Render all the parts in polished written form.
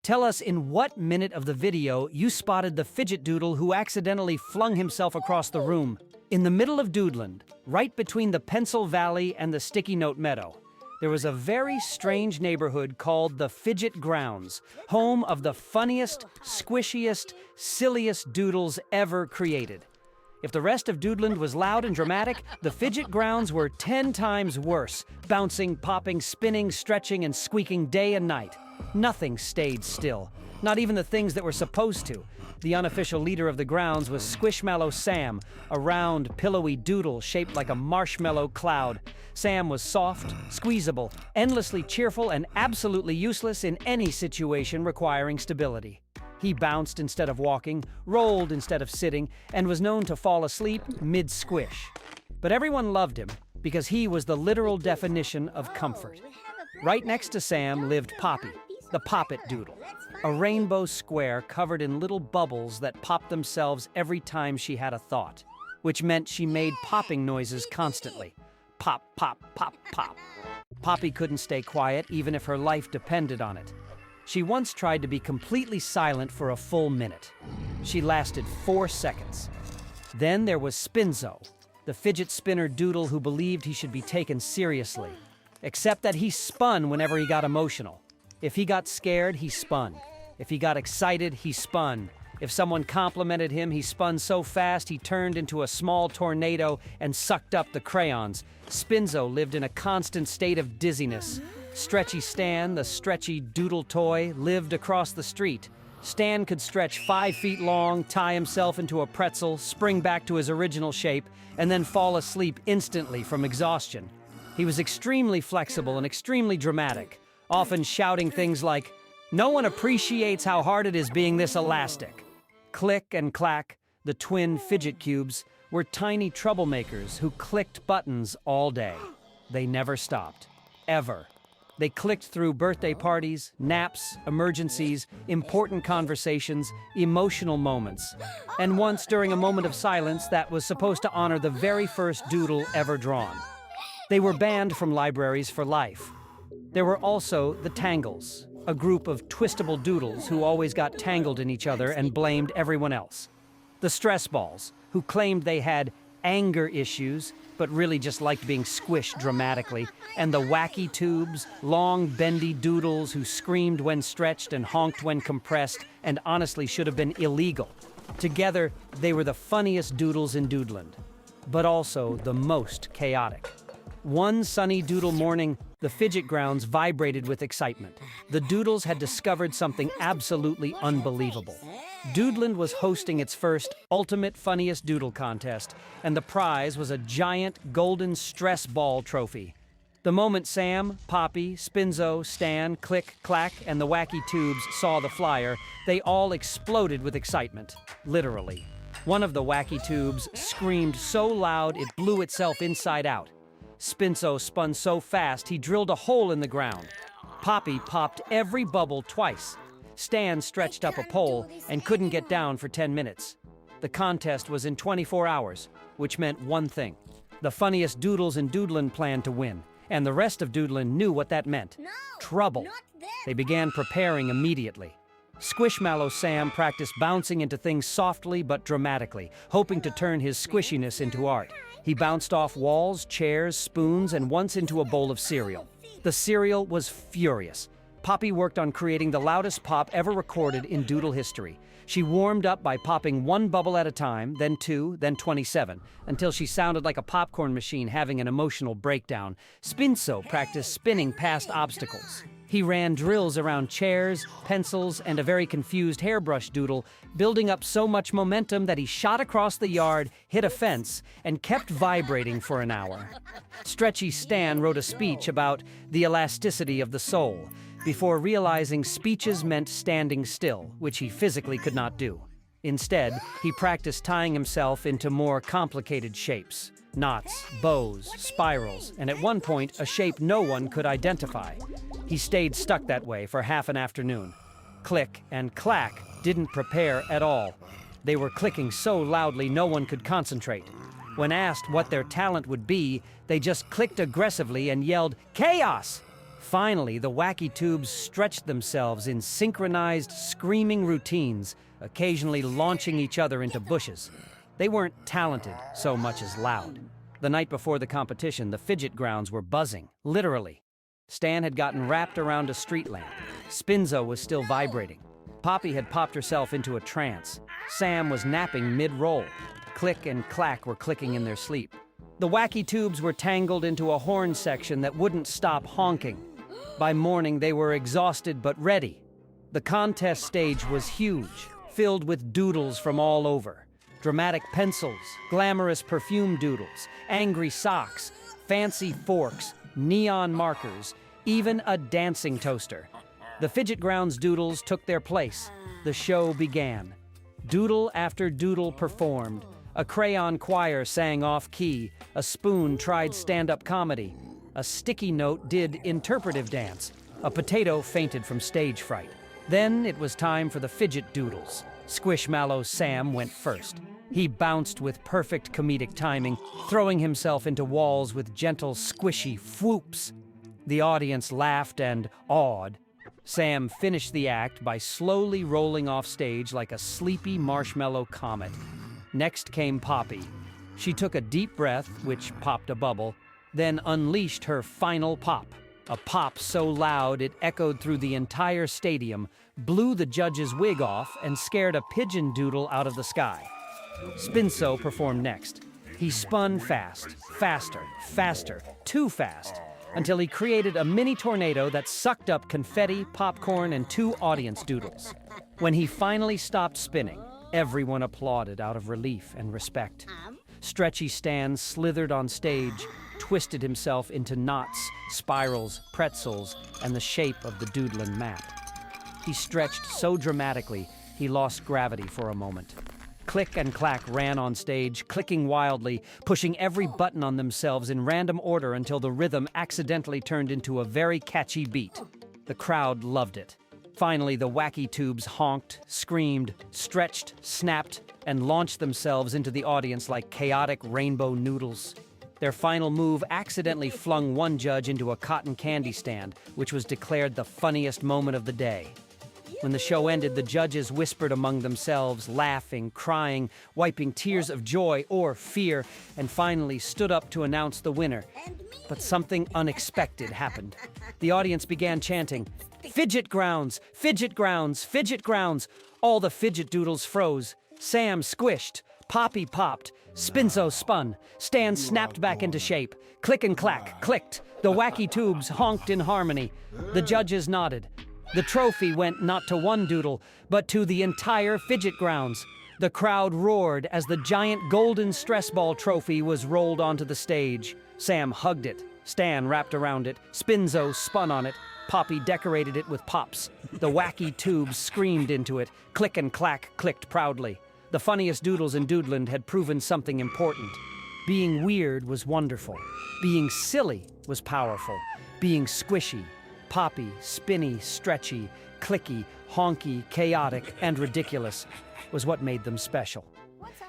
Tell us in what minute of the video you spotted the fidget doodle who accidentally flung himself across the room. In the middle of Doodland, right between the Pencil Valley and the Sticky Note Meadow, there was a very strange neighborhood called the Fidget Grounds, home of the funniest, squishiest, silliest doodles ever created. If the rest of Doodland was loud and dramatic, the Fidget Grounds were 10 times worse, bouncing, popping, spinning, stretching, and squeaking day and night. Nothing stayed still, not even the things that were supposed to. The unofficial leader of the grounds was Squishmallow Sam, a round, pillowy doodle shaped like a marshmallow cloud. Sam was soft, squeezable, endlessly cheerful, and absolutely useless in any situation requiring stability. He bounced instead of walking, rolled instead of sitting, and was known to fall asleep mid-squish. But everyone loved him because he was the literal definition of comfort. Right next to Sam lived Poppy, the Poppet Doodle, a rainbow square covered in little bubbles that popped themselves every time she had a thought, which meant she made popping noises constantly. Pop, pop, pop, pop. Poppy couldn't stay quiet even if her life depended on it. She once tried to be completely silent for a full minute. She lasted 4 seconds. Then there was Spinzo, the fidget spinner doodle who believed he should be taken seriously, except that he spun whenever he got emotional. If he got scared, he spun. If he got excited, he spun. If someone complimented him, he spun so fast he turned into a small tornado and sucked up the crayons. Spinzo lived in a constant state of dizziness. Stretchy Stan, the stretchy doodle toy, lived across the street. Stan could stretch 5 feet long, tie himself into a pretzel, spring back to his original shape, and then fall asleep instantly from exhaustion. He was extremely flexible and extremely dramatic, often shouting things like, "No one appreciates how hard it is being this elastic." Click and Clack, the twin fidget cubes, were tiny troublemakers who clicked buttons all day. They never stopped. Ever. They clicked through birthday parties, naps, emergencies, important conversations, emotional moments, and once during a moment of silence that was supposed to honor the very first doodle ever drawn. They were banned from libraries for life. There were also the Tangles, a group of twistable doodles who always got tangled in each other and blamed everyone else. The Stress Balls, who claimed they had anger issues, but really just liked being squished dramatically, and the Wacky Tubes, long, bendy doodles who screamed when stretched and honked when compressed, and honestly should have been illegal. Together, they were the funniest doodles in Doodland, but also the most chaotic. One sunny doodle morning, the Fidget Grounds vibrated with excitement. The doodles had discovered something absolutely unbelievable. Doodland was hosting its first Ultimate Funniest Doodle contest, and the prize was a giant golden stress ball trophy. The moment Sam, Poppy, Spinzo, Stan, Click, Clack, and the Wacky Tubes saw the flyer, they all exploded with excitement, literally. One of the Wacky Tubes screamed so loud it blew itself inside out. Spinzo spun so fast he drilled a hole in the ground. Poppy popped every bubble twice. Stan stretched up a pole and couldn't get down for 10 minutes. The contest was in 24 hours, which meant one thing. The funniest doodles in Doodland planned to win, and the rest of Doodland knew what that meant. Trouble. They began preparing immediately. Squishmallow Sam practiced bouncing into things softly but dramatically, hoping to turn his squishiness into art. He bounced off walls, chairs, spoons, and once into a bowl of cereal. The cereal was furious. Poppy worked on creating the loudest pop ever recorded in Doodle history. She warmed up by popping 1 bubble at a time, then 2, then 27, until she sounded like a popcorn machine having an emotional breakdown. Spinzo practiced spinning past obstacles. He ran drills around chairs, pencils, and a very confused hairbrush doodle, building up so much momentum that he shot across the yard, hit a fence, and kept vibrating for an hour. Stretchy Stan wrote a speech about the elasticity of the soul, before realizing speeches meant standing still, which he physically could not do. Instead, he practiced tying himself into more complicated shapes. Knots, bows, spirals, and at one point, a shape no one could identify. He stayed stuck that way for half an afternoon. Click and Clack didn't prepare at all. They were clicking so loudly no one could concentrate. When asked what their talent would be, they just clicked aggressively and yelled, "Chaos!" Finally, the wacky tubes stretched themselves in synchronized, screaming routines, occasionally launching each other into bushes. They weren't talented so much as loud. The night before the competition, the Fidget grounds were buzzing, literally. Stan had gotten wrapped around a street lamp. Spinzo was still vibrating. Poppy had popped herself into a trance. Sam was napping mid-roll. Click and Clack were clicking in their sleep. The wacky tubes were tangled into a horn section that wouldn't stop honking. By morning, they were exhausted but ready. The contest stage was huge, filled with doodles from all over. Dramatic pencils, glamorous perfume doodles, angry socks, fancy forks, neon markers, even a dancing toaster. The Fidget Grounds doodles took their place. The show began. Doodle after doodle performed. A crayon choir sang off-key. A spoon tried stand-up comedy. A sticky note did interpretive dance. A potato fainted from stage fright. Then it was time for the Fidget Doodles. Squishmallow Sam went first. He bounced with perfect comedic timing, throwing himself into walls with gentle, squishy whoops. The audience laughed and awed. Sam finished the act by slowly rolling off stage like a sleepy marshmallow comet. Next came Poppy. She took a deep breath, which popped a bubble, then unleashed her final pop. A pop so loud it echoed through the entire stadium, blew the judge's wig off, and scared a pigeon doodle out of the sky. Spinzo performed next. He spun fast, faster, faster, too fast, until he created a mini tornado that sucked up confetti, popcorn, and 2 audience doodles. When he finally stopped spinning, everyone applauded out of relief and respect. Stretchy Stan slithered on stage, twisted himself into knots, spirals, pretzels, and the shape of the Doodland map. He stretched so dramatically, he lost gravity for a moment. Click and Clack ran on stage, clicking wildly, pushing every button on themselves in random order until the rhythm accidentally turned into a very catchy beat. The crowd loved it. Finally, the wacky tubes honked, screamed, stretched, snapped, and launched themselves into the audience like chaotic rainbow noodles. Their final move accidentally flung one judge into a cotton candy stand, which was declared the funniest moment of the day. When the show ended, the judges whispered among themselves, laughing, crying, wiping tears of joy or fear, and finally stood up to announce the winner. But something unexpected happened. The audience began chanting, "Fidget Grounds! Fidget Grounds! Fidget Grounds!" All the Fidget Doodles froze. Sam squished. Poppy popped. Spinzo spun. Stan snapped back into shape. Click and Clack clicked. The wacky tubes honked in harmony. The judges nodded. The trophy went not to one doodle, but to the entire Fidget Grounds. The crowd roared as the giant golden stress ball trophy was rolled onto the stage. Sam hugged it. Stan wrapped around it. Spinzo spun on it. Poppy decorated it with pops. The wacky tubes screamed into it. Click and Clack clicked proudly. The funniest doodles in Doodland had proven something important. Being weird was wonderful. Being silly was powerful. Being squishy, poppy, spinny, stretchy, clicky, honky, chaotic, and ridiculous was what made them special.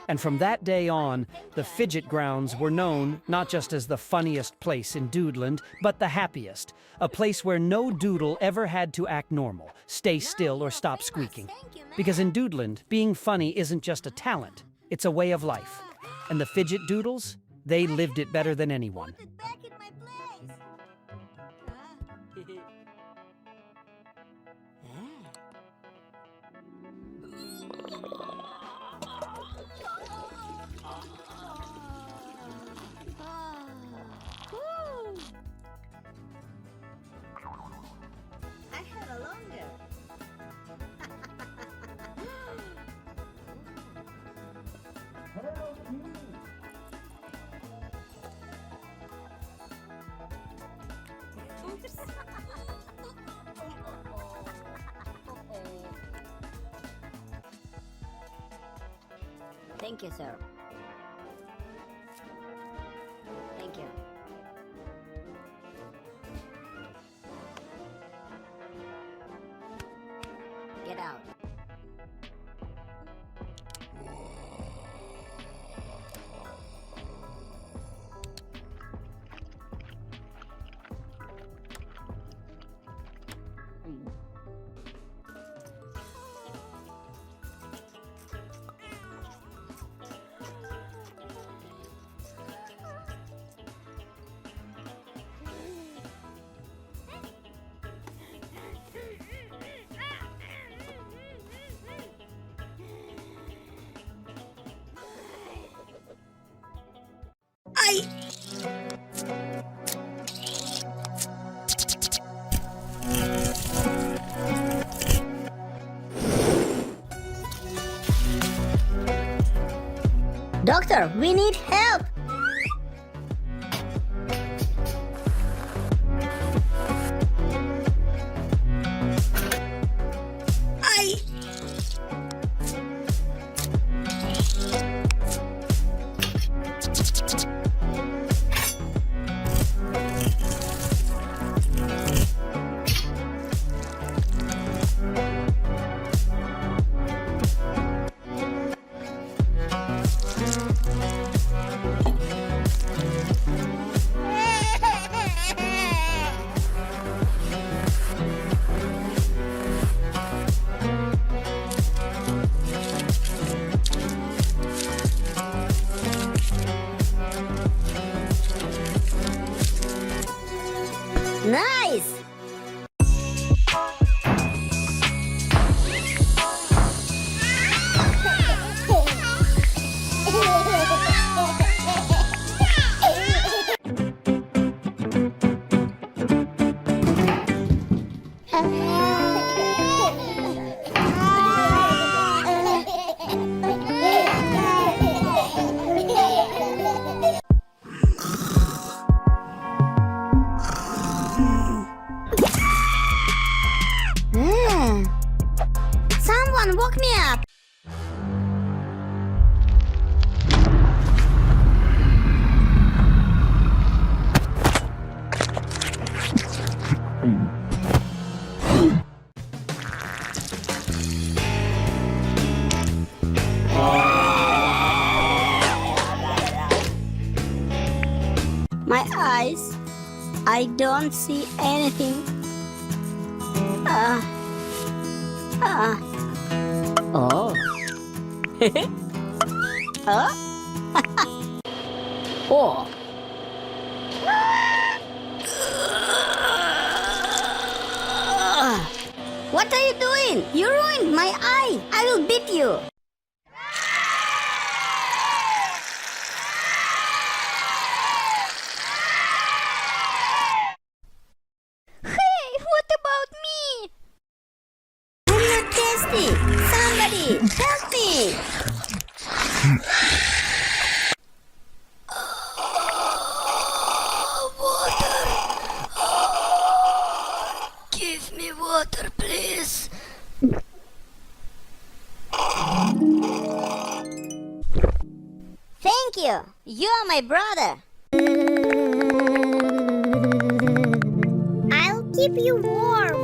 And from that day on, the Fidget Grounds were known not just as the funniest place in Doodland, but the happiest. A place where no doodle ever had to act normal, stay still, or stop squeaking. Because in Doodland, being funny isn't just a talent, it's a way of life. And the Fidget Doodles, they lived it better than anyone. Thank you, sir. Thank you. Get out. Ay! Doctor, we need help. Ay! Nice. Someone woke me up. My eyes, I don't see anything. Oh. Huh? Oh. What are you doing? You ruined my eye. I will beat you. Hey, what about me? I'm not thirsty. Somebody, help me. Give me water, please. Thank you. You are my brother. I'll keep you warm.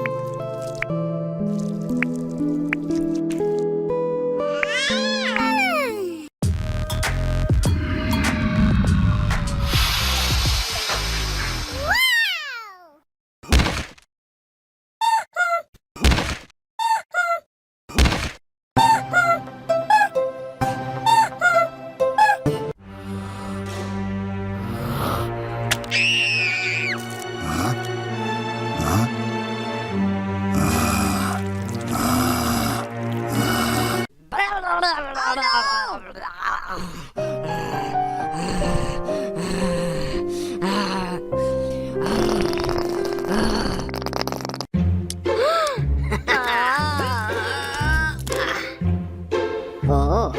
Oh.